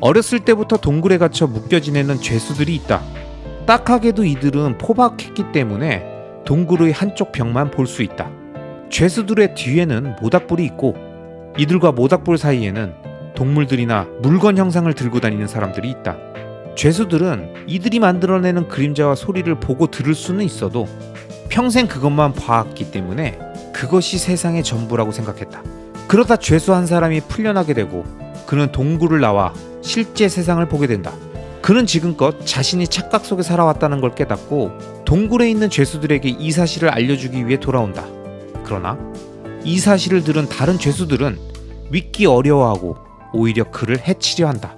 어렸을 때부터 동굴에 갇혀 묶여 지내는 죄수들이 있다. 딱하게도 이들은 포박했기 때문에 동굴의 한쪽 벽만 볼 수 있다. 죄수들의 뒤에는 모닥불이 있고 이들과 모닥불 사이에는 동물들이나 물건 형상을 들고 다니는 사람들이 있다. 죄수들은 이들이 만들어내는 그림자와 소리를 보고 들을 수는 있어도 평생 그것만 봐왔기 때문에 그것이 세상의 전부라고 생각했다. 그러다 죄수 한 사람이 풀려나게 되고 그는 동굴을 나와 실제 세상을 보게 된다. 그는 지금껏 자신이 착각 속에 살아왔다는 걸 깨닫고 동굴에 있는 죄수들에게 이 사실을 알려주기 위해 돌아온다. 그러나 이 사실을 들은 다른 죄수들은 믿기 어려워하고 오히려 그를 해치려 한다.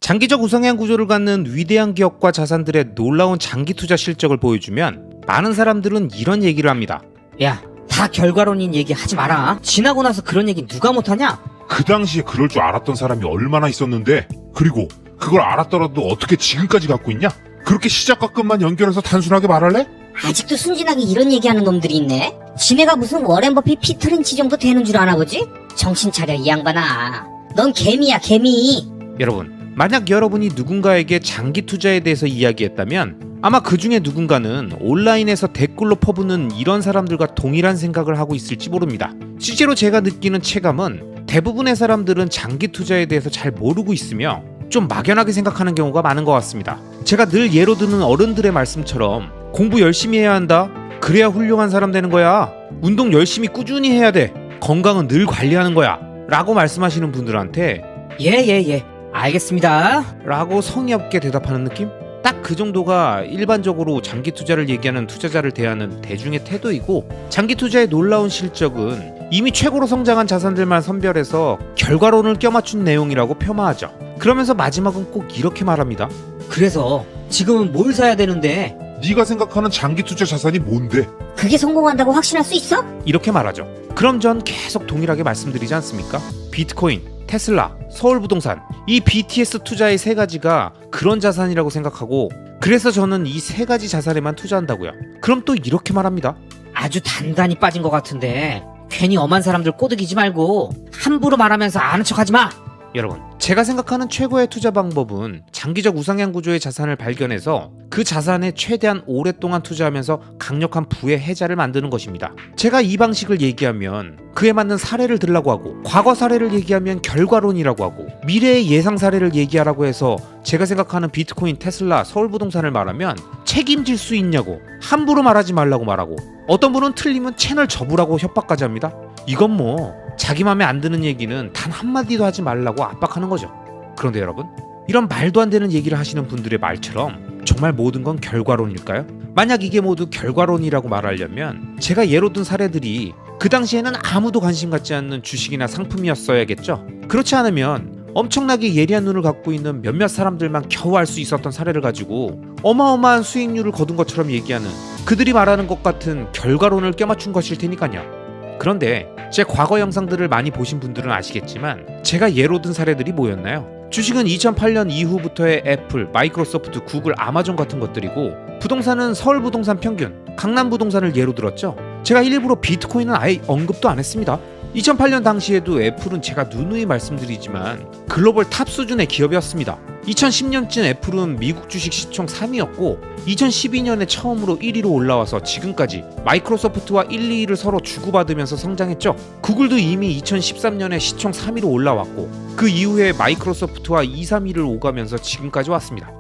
장기적 우상향 구조를 갖는 위대한 기업과 자산들의 놀라운 장기 투자 실적을 보여주면 많은 사람들은 이런 얘기를 합니다. 야, 다 결과론인 얘기 하지 마라. 지나고 나서 그런 얘기 누가 못하냐? 그 당시에 그럴 줄 알았던 사람이 얼마나 있었는데, 그리고 그걸 알았더라도 어떻게 지금까지 갖고 있냐? 그렇게 시작과 끝만 연결해서 단순하게 말할래? 아직도 순진하게 이런 얘기하는 놈들이 있네. 지네가 무슨 워렌 버핏 피터 린치 정도 되는 줄 아나 보지? 정신 차려 이 양반아. 넌 개미야 개미. 여러분, 만약 여러분이 누군가에게 장기 투자에 대해서 이야기했다면 아마 그 중에 누군가는 온라인에서 댓글로 퍼부는 이런 사람들과 동일한 생각을 하고 있을지 모릅니다. 실제로 제가 느끼는 체감은 대부분의 사람들은 장기 투자에 대해서 잘 모르고 있으며 좀 막연하게 생각하는 경우가 많은 것 같습니다. 제가 늘 예로 드는 어른들의 말씀처럼 공부 열심히 해야 한다. 그래야 훌륭한 사람 되는 거야. 운동 열심히 꾸준히 해야 돼. 건강은 늘 관리하는 거야. 라고 말씀하시는 분들한테 예. 알겠습니다. 라고 성의 없게 대답하는 느낌? 딱 그 정도가 일반적으로 장기 투자를 얘기하는 투자자를 대하는 대중의 태도이고, 장기 투자의 놀라운 실적은 이미 최고로 성장한 자산들만 선별해서 결과론을 껴맞춘 내용이라고 폄하하죠. 그러면서 마지막은 꼭 이렇게 말합니다. 그래서 지금은 뭘 사야 되는데? 네가 생각하는 장기 투자 자산이 뭔데? 그게 성공한다고 확신할 수 있어? 이렇게 말하죠. 그럼 전 계속 동일하게 말씀드리지 않습니까? 비트코인, 테슬라, 서울부동산, 이 BTS 투자의 세 가지가 그런 자산이라고 생각하고, 그래서 저는 이 세 가지 자산에만 투자한다고요. 그럼 또 이렇게 말합니다. 아주 단단히 빠진 것 같은데 괜히 엄한 사람들 꼬드기지 말고 함부로 말하면서 아는 척하지 마. 여러분, 제가 생각하는 최고의 투자 방법은 장기적 우상향 구조의 자산을 발견해서 그 자산에 최대한 오랫동안 투자하면서 강력한 부의 해자를 만드는 것입니다. 제가 이 방식을 얘기하면 그에 맞는 사례를 들라고 하고, 과거 사례를 얘기하면 결과론이라고 하고, 미래의 예상 사례를 얘기하라고 해서 제가 생각하는 비트코인, 테슬라, 서울부동산을 말하면 책임질 수 있냐고, 함부로 말하지 말라고 말하고, 어떤 분은 틀리면 채널 접으라고 협박까지 합니다. 이건 뭐 자기 맘에 안 드는 얘기는 단 한마디도 하지 말라고 압박하는 거죠. 그런데 여러분, 이런 말도 안 되는 얘기를 하시는 분들의 말처럼 정말 모든 건 결과론일까요? 만약 이게 모두 결과론이라고 말하려면 제가 예로 든 사례들이 그 당시에는 아무도 관심 갖지 않는 주식이나 상품이었어야겠죠. 그렇지 않으면 엄청나게 예리한 눈을 갖고 있는 몇몇 사람들만 겨우 알 수 있었던 사례를 가지고 어마어마한 수익률을 거둔 것처럼 얘기하는, 그들이 말하는 것 같은 결과론을 껴맞춘 것일 테니까요. 그런데 제 과거 영상들을 많이 보신 분들은 아시겠지만 제가 예로 든 사례들이 뭐였나요? 주식은 2008년 이후부터의 애플, 마이크로소프트, 구글, 아마존 같은 것들이고, 부동산은 서울부동산 평균, 강남부동산을 예로 들었죠. 제가 일부러 비트코인은 아예 언급도 안 했습니다. 2008년 당시에도 애플은 제가 누누이 말씀드리지만 글로벌 탑 수준의 기업이었습니다. 2010년쯤 애플은 미국 주식 시총 3위였고 2012년에 처음으로 1위로 올라와서 지금까지 마이크로소프트와 1, 2위를 서로 주고받으면서 성장했죠. 구글도 이미 2013년에 시총 3위로 올라왔고 그 이후에 마이크로소프트와 2, 3위를 오가면서 지금까지 왔습니다.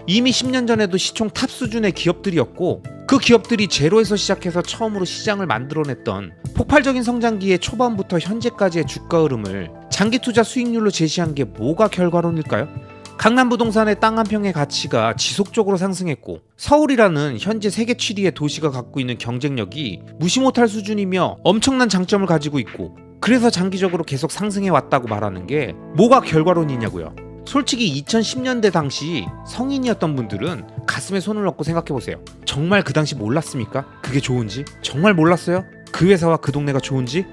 이미 10년 전에도 시총 탑 수준의 기업들이었고, 그 기업들이 제로에서 시작해서 처음으로 시장을 만들어냈던 폭발적인 성장기의 초반부터 현재까지의 주가 흐름을 장기 투자 수익률로 제시한 게 뭐가 결과론일까요? 강남부동산의 땅 한 평의 가치가 지속적으로 상승했고, 서울이라는 현재 세계 7위의 도시가 갖고 있는 경쟁력이 무시 못할 수준이며 엄청난 장점을 가지고 있고, 그래서 장기적으로 계속 상승해 왔다고 말하는 게 뭐가 결과론이냐고요. 솔직히 2010년대 당시 성인이었던 분들은 가슴에 손을 얹고 생각해보세요. 정말 그 당시 몰랐습니까? 그게 좋은지? 정말 몰랐어요? 그 회사와 그 동네가 좋은지?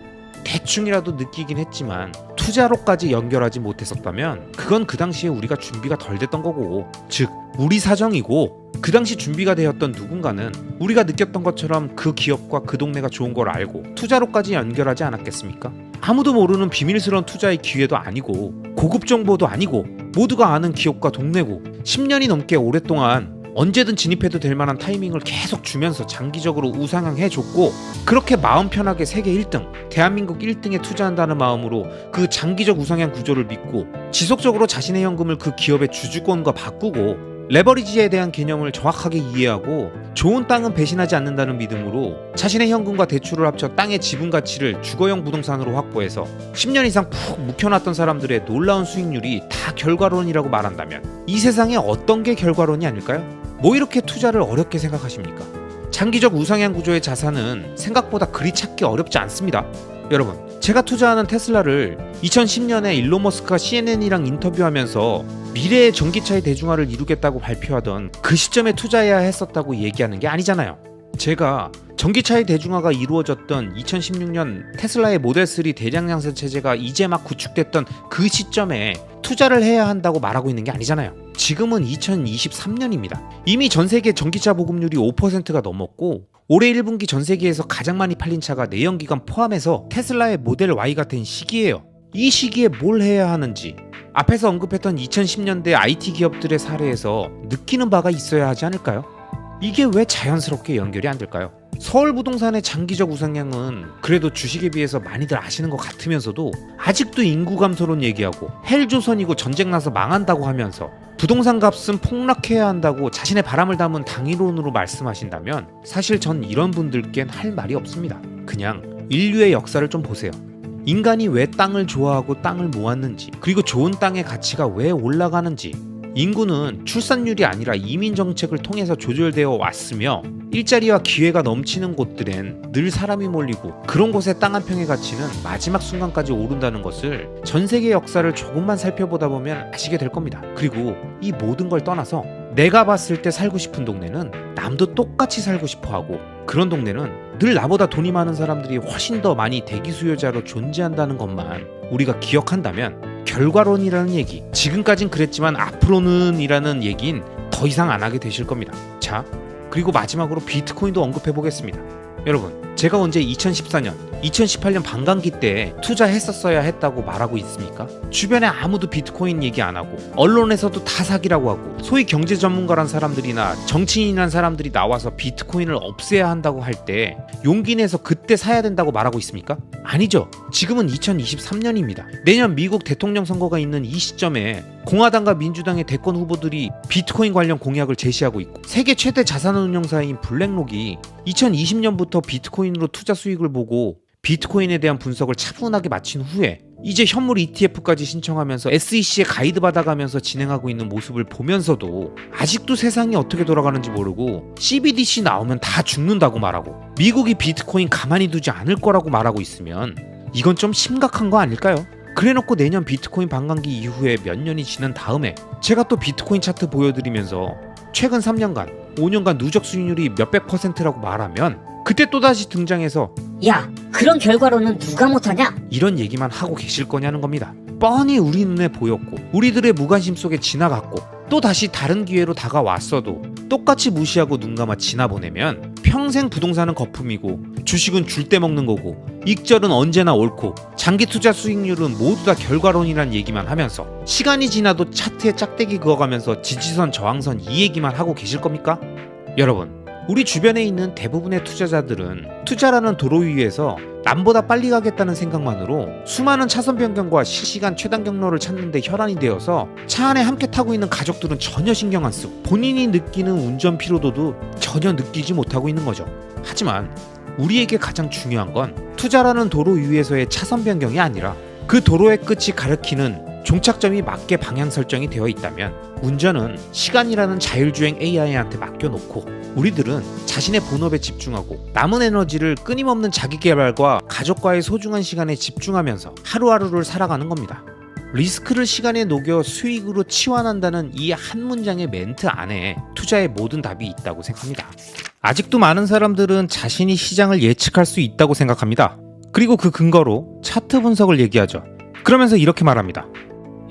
대충이라도 느끼긴 했지만 투자로까지 연결하지 못했었다면 그건 그 당시에 우리가 준비가 덜 됐던 거고, 즉 우리 사정이고, 그 당시 준비가 되었던 누군가는 우리가 느꼈던 것처럼 그 기업과 그 동네가 좋은 걸 알고 투자로까지 연결하지 않았겠습니까? 아무도 모르는 비밀스러운 투자의 기회도 아니고 고급 정보도 아니고 모두가 아는 기업과 동네고 10년이 넘게 오랫동안 언제든 진입해도 될 만한 타이밍을 계속 주면서 장기적으로 우상향해줬고 그렇게 마음 편하게 세계 1등, 대한민국 1등에 투자한다는 마음으로 그 장기적 우상향 구조를 믿고 지속적으로 자신의 현금을 그 기업의 주주권과 바꾸고 레버리지에 대한 개념을 정확하게 이해하고 좋은 땅은 배신하지 않는다는 믿음으로 자신의 현금과 대출을 합쳐 땅의 지분 가치를 주거용 부동산으로 확보해서 10년 이상 푹 묵혀놨던 사람들의 놀라운 수익률이 다 결과론이라고 말한다면 이 세상에 어떤 게 결과론이 아닐까요? 뭐 이렇게 투자를 어렵게 생각하십니까? 장기적 우상향 구조의 자산은 생각보다 그리 찾기 어렵지 않습니다. 여러분, 제가 투자하는 테슬라를 2010년에 일론 머스크가 CNN이랑 인터뷰하면서 미래의 전기차의 대중화를 이루겠다고 발표하던 그 시점에 투자해야 했었다고 얘기하는 게 아니잖아요. 제가 전기차의 대중화가 이루어졌던 2016년 테슬라의 모델3 대량 양산 체제가 이제 막 구축됐던 그 시점에 투자를 해야 한다고 말하고 있는 게 아니잖아요. 지금은 2023년입니다. 이미 전 세계 전기차 보급률이 5%가 넘었고 올해 1분기 전 세계에서 가장 많이 팔린 차가 내연기관 포함해서 테슬라의 모델 Y가 된 시기예요. 이 시기에 뭘 해야 하는지 앞에서 언급했던 2010년대 IT 기업들의 사례에서 느끼는 바가 있어야 하지 않을까요? 이게 왜 자연스럽게 연결이 안 될까요? 서울 부동산의 장기적 우상향은 그래도 주식에 비해서 많이들 아시는 것 같으면서도 아직도 인구 감소론 얘기하고 헬조선이고 전쟁 나서 망한다고 하면서 부동산 값은 폭락해야 한다고 자신의 바람을 담은 당위론으로 말씀하신다면 사실 전 이런 분들께는 할 말이 없습니다. 그냥 인류의 역사를 좀 보세요. 인간이 왜 땅을 좋아하고 땅을 모았는지, 그리고 좋은 땅의 가치가 왜 올라가는지, 인구는 출산율이 아니라 이민 정책을 통해서 조절되어 왔으며 일자리와 기회가 넘치는 곳들엔 늘 사람이 몰리고 그런 곳의 땅 한 평의 가치는 마지막 순간까지 오른다는 것을 전 세계 역사를 조금만 살펴보다 보면 아시게 될 겁니다. 그리고 이 모든 걸 떠나서 내가 봤을 때 살고 싶은 동네는 남도 똑같이 살고 싶어하고 그런 동네는 늘 나보다 돈이 많은 사람들이 훨씬 더 많이 대기 수요자로 존재한다는 것만 우리가 기억한다면 결과론이라는 얘기, 지금까진 그랬지만 앞으로는 이라는 얘긴 더 이상 안 하게 되실 겁니다. 자, 그리고 마지막으로 비트코인도 언급해 보겠습니다. 여러분, 제가 언제 2014년, 2018년 반감기 때 투자했었어야 했다고 말하고 있습니까? 주변에 아무도 비트코인 얘기 안 하고 언론에서도 다 사기라고 하고 소위 경제 전문가란 사람들이나 정치인이란 사람들이 나와서 비트코인을 없애야 한다고 할 때 용기 내서 그때 사야 된다고 말하고 있습니까? 아니죠. 지금은 2023년입니다. 내년 미국 대통령 선거가 있는 이 시점에 공화당과 민주당의 대권 후보들이 비트코인 관련 공약을 제시하고 있고 세계 최대 자산운용사인 블랙록이 2020년부터 비트코인으로 투자 수익을 보고 비트코인에 대한 분석을 차분하게 마친 후에 이제 현물 ETF까지 신청하면서 SEC에 가이드 받아가면서 진행하고 있는 모습을 보면서도 아직도 세상이 어떻게 돌아가는지 모르고 CBDC 나오면 다 죽는다고 말하고 미국이 비트코인 가만히 두지 않을 거라고 말하고 있으면 이건 좀 심각한 거 아닐까요? 그래놓고 내년 비트코인 반감기 이후에 몇 년이 지난 다음에 제가 또 비트코인 차트 보여드리면서 최근 3년간, 5년간 누적 수익률이 몇백 %라고 말하면 그때 또다시 등장해서 야, 그런 결과로는 누가 못하냐? 이런 얘기만 하고 계실 거냐는 겁니다. 뻔히 우리 눈에 보였고 우리들의 무관심 속에 지나갔고 또 다시 다른 기회로 다가왔어도 똑같이 무시하고 눈 감아 지나보내면 평생 부동산은 거품이고 주식은 줄 때 먹는 거고 익절은 언제나 옳고 장기 투자 수익률은 모두 다 결과론이란 얘기만 하면서 시간이 지나도 차트에 짝대기 그어가면서 지지선 저항선 이 얘기만 하고 계실 겁니까? 여러분, 우리 주변에 있는 대부분의 투자자들은 투자라는 도로 위에서 남보다 빨리 가겠다는 생각만으로 수많은 차선 변경과 실시간 최단 경로를 찾는 데 혈안이 되어서 차 안에 함께 타고 있는 가족들은 전혀 신경 안 쓰고 본인이 느끼는 운전 피로도도 전혀 느끼지 못하고 있는 거죠. 하지만 우리에게 가장 중요한 건 투자라는 도로 위에서의 차선 변경이 아니라 그 도로의 끝이 가리키는 종착점이 맞게 방향 설정이 되어 있다면 운전은 시간이라는 자율주행 AI한테 맡겨놓고 우리들은 자신의 본업에 집중하고 남은 에너지를 끊임없는 자기개발과 가족과의 소중한 시간에 집중하면서 하루하루를 살아가는 겁니다. 리스크를 시간에 녹여 수익으로 치환한다는 이 한 문장의 멘트 안에 투자의 모든 답이 있다고 생각합니다. 아직도 많은 사람들은 자신이 시장을 예측할 수 있다고 생각합니다. 그리고 그 근거로 차트 분석을 얘기하죠. 그러면서 이렇게 말합니다.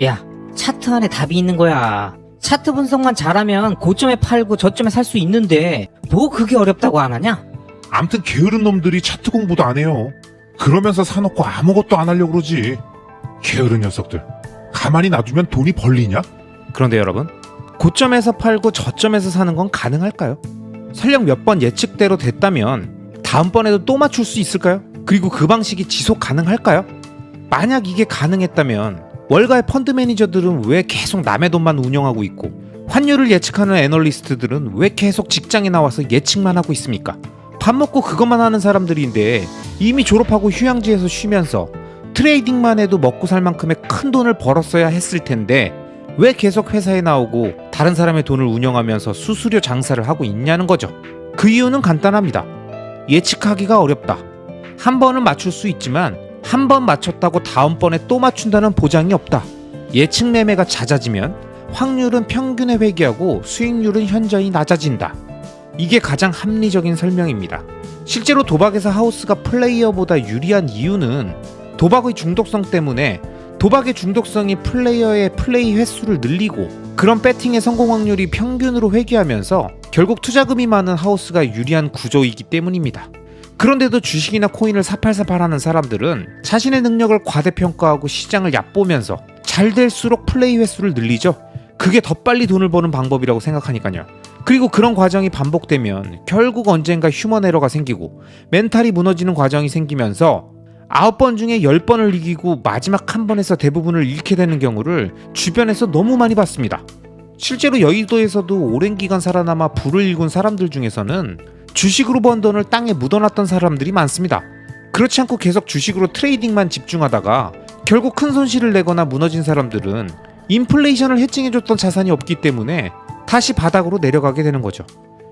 야, 차트 안에 답이 있는 거야. 차트 분석만 잘하면 고점에 팔고 저점에 살 수 있는데 뭐 그게 어렵다고 안 하냐? 암튼 게으른 놈들이 차트 공부도 안 해요. 그러면서 사놓고 아무것도 안 하려고 그러지. 게으른 녀석들. 가만히 놔두면 돈이 벌리냐? 그런데 여러분, 고점에서 팔고 저점에서 사는 건 가능할까요? 설령 몇 번 예측대로 됐다면 다음번에도 또 맞출 수 있을까요? 그리고 그 방식이 지속 가능할까요? 만약 이게 가능했다면 월가의 펀드 매니저들은 왜 계속 남의 돈만 운영하고 있고 환율을 예측하는 애널리스트들은 왜 계속 직장에 나와서 예측만 하고 있습니까? 밥 먹고 그것만 하는 사람들인데 이미 졸업하고 휴양지에서 쉬면서 트레이딩만 해도 먹고 살 만큼의 큰 돈을 벌었어야 했을 텐데 왜 계속 회사에 나오고 다른 사람의 돈을 운영하면서 수수료 장사를 하고 있냐는 거죠. 그 이유는 간단합니다. 예측하기가 어렵다. 한 번은 맞출 수 있지만 한 번 맞췄다고 다음번에 또 맞춘다는 보장이 없다. 예측 매매가 잦아지면 확률은 평균에 회귀하고 수익률은 현저히 낮아진다. 이게 가장 합리적인 설명입니다. 실제로 도박에서 하우스가 플레이어보다 유리한 이유는 도박의 중독성 때문에 도박의 중독성이 플레이어의 플레이 횟수를 늘리고 그런 배팅의 성공 확률이 평균으로 회귀하면서 결국 투자금이 많은 하우스가 유리한 구조이기 때문입니다. 그런데도 주식이나 코인을 사팔사팔하는 사람들은 자신의 능력을 과대평가하고 시장을 얕보면서 잘 될수록 플레이 횟수를 늘리죠. 그게 더 빨리 돈을 버는 방법이라고 생각하니까요. 그리고 그런 과정이 반복되면 결국 언젠가 휴먼 에러가 생기고 멘탈이 무너지는 과정이 생기면서 9번 중에 10번을 이기고 마지막 한 번에서 대부분을 잃게 되는 경우를 주변에서 너무 많이 봤습니다. 실제로 여의도에서도 오랜 기간 살아남아 부를 일군 사람들 중에서는 주식으로 번 돈을 땅에 묻어놨던 사람들이 많습니다. 그렇지 않고 계속 주식으로 트레이딩만 집중하다가 결국 큰 손실을 내거나 무너진 사람들은 인플레이션을 해칭해줬던 자산이 없기 때문에 다시 바닥으로 내려가게 되는 거죠.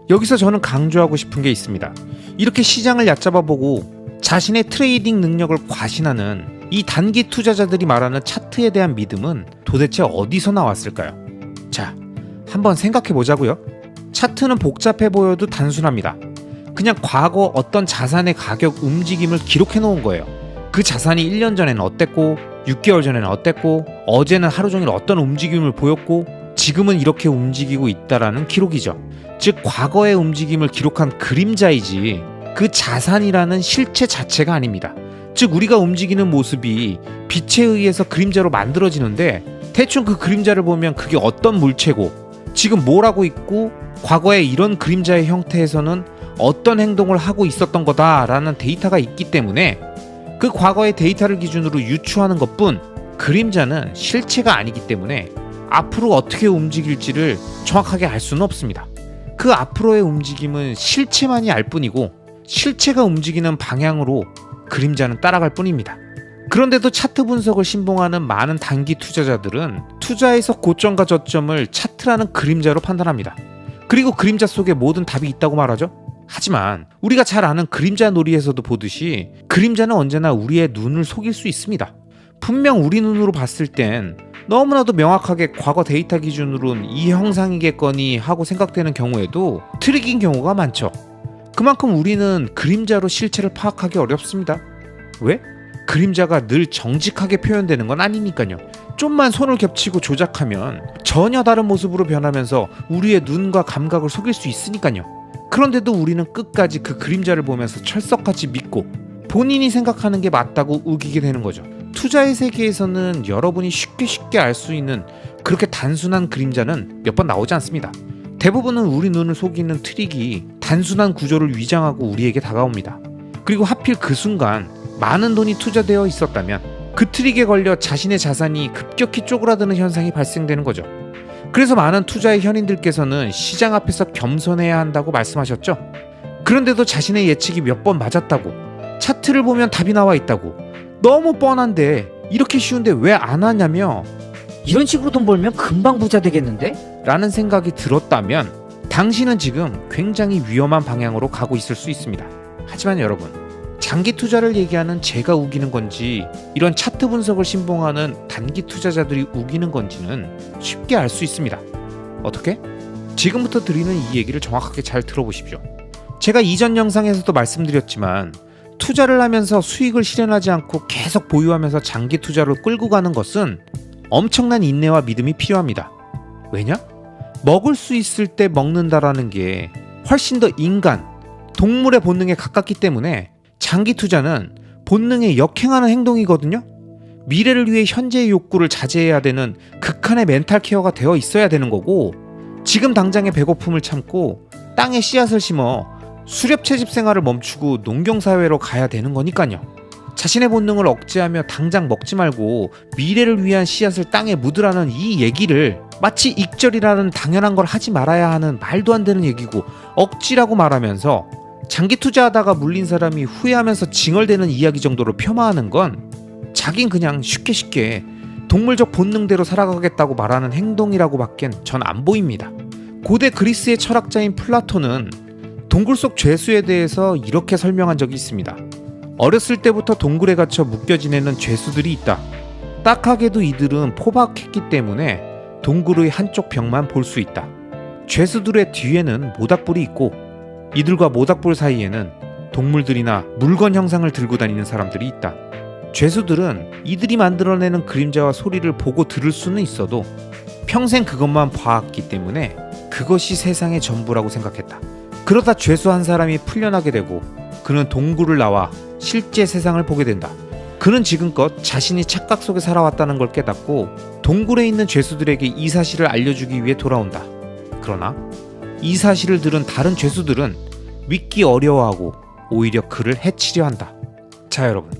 여기서 저는 강조하고 싶은 게 있습니다. 이렇게 시장을 얕잡아보고 자신의 트레이딩 능력을 과신하는 이 단기 투자자들이 말하는 차트에 대한 믿음은 도대체 어디서 나왔을까요? 자, 한번 생각해 보자고요. 차트는 복잡해 보여도 단순합니다. 그냥 과거 어떤 자산의 가격 움직임을 기록해 놓은 거예요. 그 자산이 1년 전에는 어땠고 6개월 전에는 어땠고 어제는 하루 종일 어떤 움직임을 보였고 지금은 이렇게 움직이고 있다라는 기록이죠. 즉 과거의 움직임을 기록한 그림자이지 그 자산이라는 실체 자체가 아닙니다. 즉 우리가 움직이는 모습이 빛에 의해서 그림자로 만들어지는데 대충 그 그림자를 보면 그게 어떤 물체고 지금 뭘 하고 있고 과거에 이런 그림자의 형태에서는 어떤 행동을 하고 있었던 거다라는 데이터가 있기 때문에 그 과거의 데이터를 기준으로 유추하는 것뿐 그림자는 실체가 아니기 때문에 앞으로 어떻게 움직일지를 정확하게 알 수는 없습니다. 그 앞으로의 움직임은 실체만이 알 뿐이고 실체가 움직이는 방향으로 그림자는 따라갈 뿐입니다. 그런데도 차트 분석을 신봉하는 많은 단기 투자자들은 투자에서 고점과 저점을 차트라는 그림자로 판단합니다. 그리고 그림자 속에 모든 답이 있다고 말하죠. 하지만 우리가 잘 아는 그림자 놀이에서도 보듯이 그림자는 언제나 우리의 눈을 속일 수 있습니다. 분명 우리 눈으로 봤을 땐 너무나도 명확하게 과거 데이터 기준으로는 이 형상이겠거니 하고 생각되는 경우에도 트릭인 경우가 많죠. 그만큼 우리는 그림자로 실체를 파악하기 어렵습니다. 왜? 그림자가 늘 정직하게 표현되는 건 아니니까요. 좀만 손을 겹치고 조작하면 전혀 다른 모습으로 변하면서 우리의 눈과 감각을 속일 수 있으니까요. 그런데도 우리는 끝까지 그 그림자를 보면서 철석같이 믿고 본인이 생각하는 게 맞다고 우기게 되는 거죠. 투자의 세계에서는 여러분이 쉽게 알 수 있는 그렇게 단순한 그림자는 몇 번 나오지 않습니다. 대부분은 우리 눈을 속이는 트릭이 단순한 구조를 위장하고 우리에게 다가옵니다. 그리고 하필 그 순간 많은 돈이 투자되어 있었다면 그 트릭에 걸려 자신의 자산이 급격히 쪼그라드는 현상이 발생되는 거죠. 그래서 많은 투자의 현인들께서는 시장 앞에서 겸손해야 한다고 말씀하셨죠. 그런데도 자신의 예측이 몇 번 맞았다고, 차트를 보면 답이 나와 있다고, 너무 뻔한데 이렇게 쉬운데 왜 안 하냐며 이런 식으로 돈 벌면 금방 부자 되겠는데? 라는 생각이 들었다면 당신은 지금 굉장히 위험한 방향으로 가고 있을 수 있습니다. 하지만 여러분, 장기 투자를 얘기하는 제가 우기는 건지 이런 차트 분석을 신봉하는 단기 투자자들이 우기는 건지는 쉽게 알 수 있습니다. 어떻게? 지금부터 드리는 이 얘기를 정확하게 잘 들어보십시오. 제가 이전 영상에서도 말씀드렸지만 투자를 하면서 수익을 실현하지 않고 계속 보유하면서 장기 투자로 끌고 가는 것은 엄청난 인내와 믿음이 필요합니다. 왜냐? 먹을 수 있을 때 먹는다라는 게 훨씬 더 인간, 동물의 본능에 가깝기 때문에 장기 투자는 본능에 역행하는 행동이거든요. 미래를 위해 현재의 욕구를 자제해야 되는 극한의 멘탈 케어가 되어 있어야 되는 거고, 지금 당장의 배고픔을 참고 땅에 씨앗을 심어 수렵 채집 생활을 멈추고 농경사회로 가야 되는 거니까요. 자신의 본능을 억제하며 당장 먹지 말고 미래를 위한 씨앗을 땅에 묻으라는 이 얘기를 마치 익절이라는 당연한 걸 하지 말아야 하는 말도 안 되는 얘기고 억지라고 말하면서 장기 투자하다가 물린 사람이 후회하면서 징얼대는 이야기 정도로 폄하하는 건 자긴 그냥 쉽게 동물적 본능대로 살아가겠다고 말하는 행동이라고 밖엔 전 안 보입니다. 고대 그리스의 철학자인 플라톤은 동굴 속 죄수에 대해서 이렇게 설명한 적이 있습니다. 어렸을 때부터 동굴에 갇혀 묶여 지내는 죄수들이 있다. 딱하게도 이들은 포박했기 때문에 동굴의 한쪽 벽만 볼 수 있다. 죄수들의 뒤에는 모닥불이 있고 이들과 모닥불 사이에는 동물들이나 물건 형상을 들고 다니는 사람들이 있다. 죄수들은 이들이 만들어내는 그림자와 소리를 보고 들을 수는 있어도 평생 그것만 봐왔기 때문에 그것이 세상의 전부라고 생각했다. 그러다 죄수 한 사람이 풀려나게 되고 그는 동굴을 나와 실제 세상을 보게 된다. 그는 지금껏 자신이 착각 속에 살아왔다는 걸 깨닫고 동굴에 있는 죄수들에게 이 사실을 알려주기 위해 돌아온다. 그러나 이 사실을 들은 다른 죄수들은 믿기 어려워하고 오히려 그를 해치려 한다. 자, 여러분,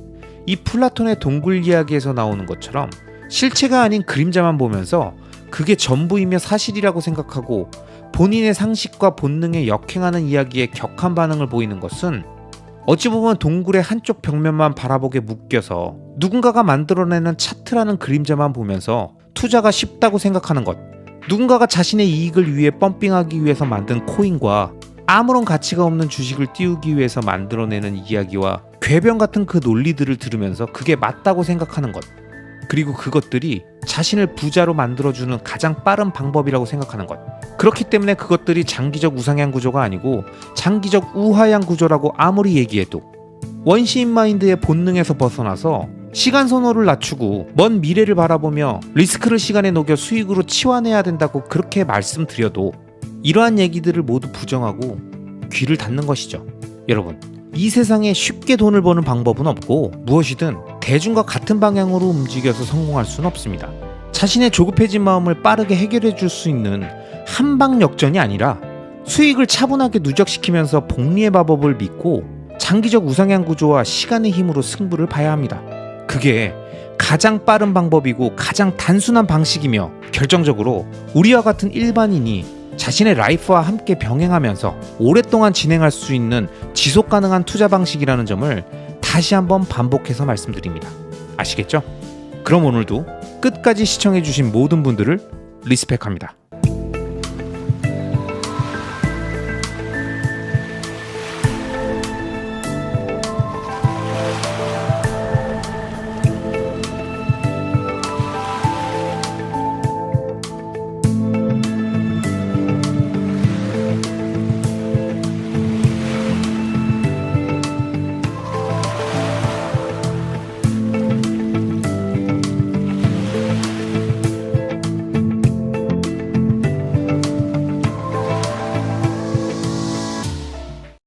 이 플라톤의 동굴 이야기에서 나오는 것처럼 실체가 아닌 그림자만 보면서 그게 전부이며 사실이라고 생각하고 본인의 상식과 본능에 역행하는 이야기에 격한 반응을 보이는 것은 어찌 보면 동굴의 한쪽 벽면만 바라보게 묶여서 누군가가 만들어내는 차트라는 그림자만 보면서 투자가 쉽다고 생각하는 것, 누군가가 자신의 이익을 위해 펌핑하기 위해서 만든 코인과 아무런 가치가 없는 주식을 띄우기 위해서 만들어내는 이야기와 궤변 같은 그 논리들을 들으면서 그게 맞다고 생각하는 것, 그리고 그것들이 자신을 부자로 만들어주는 가장 빠른 방법이라고 생각하는 것. 그렇기 때문에 그것들이 장기적 우상향 구조가 아니고 장기적 우하향 구조라고 아무리 얘기해도 원시인 마인드의 본능에서 벗어나서 시간 선호를 낮추고 먼 미래를 바라보며 리스크를 시간에 녹여 수익으로 치환해야 된다고 그렇게 말씀드려도 이러한 얘기들을 모두 부정하고 귀를 닫는 것이죠. 여러분, 이 세상에 쉽게 돈을 버는 방법은 없고 무엇이든 대중과 같은 방향으로 움직여서 성공할 수는 없습니다. 자신의 조급해진 마음을 빠르게 해결해 줄 수 있는 한방 역전이 아니라 수익을 차분하게 누적시키면서 복리의 마법을 믿고 장기적 우상향 구조와 시간의 힘으로 승부를 봐야 합니다. 그게 가장 빠른 방법이고 가장 단순한 방식이며 결정적으로 우리와 같은 일반인이 자신의 라이프와 함께 병행하면서 오랫동안 진행할 수 있는 지속 가능한 투자 방식이라는 점을 다시 한번 반복해서 말씀드립니다. 아시겠죠? 그럼 오늘도 끝까지 시청해주신 모든 분들을 리스펙합니다.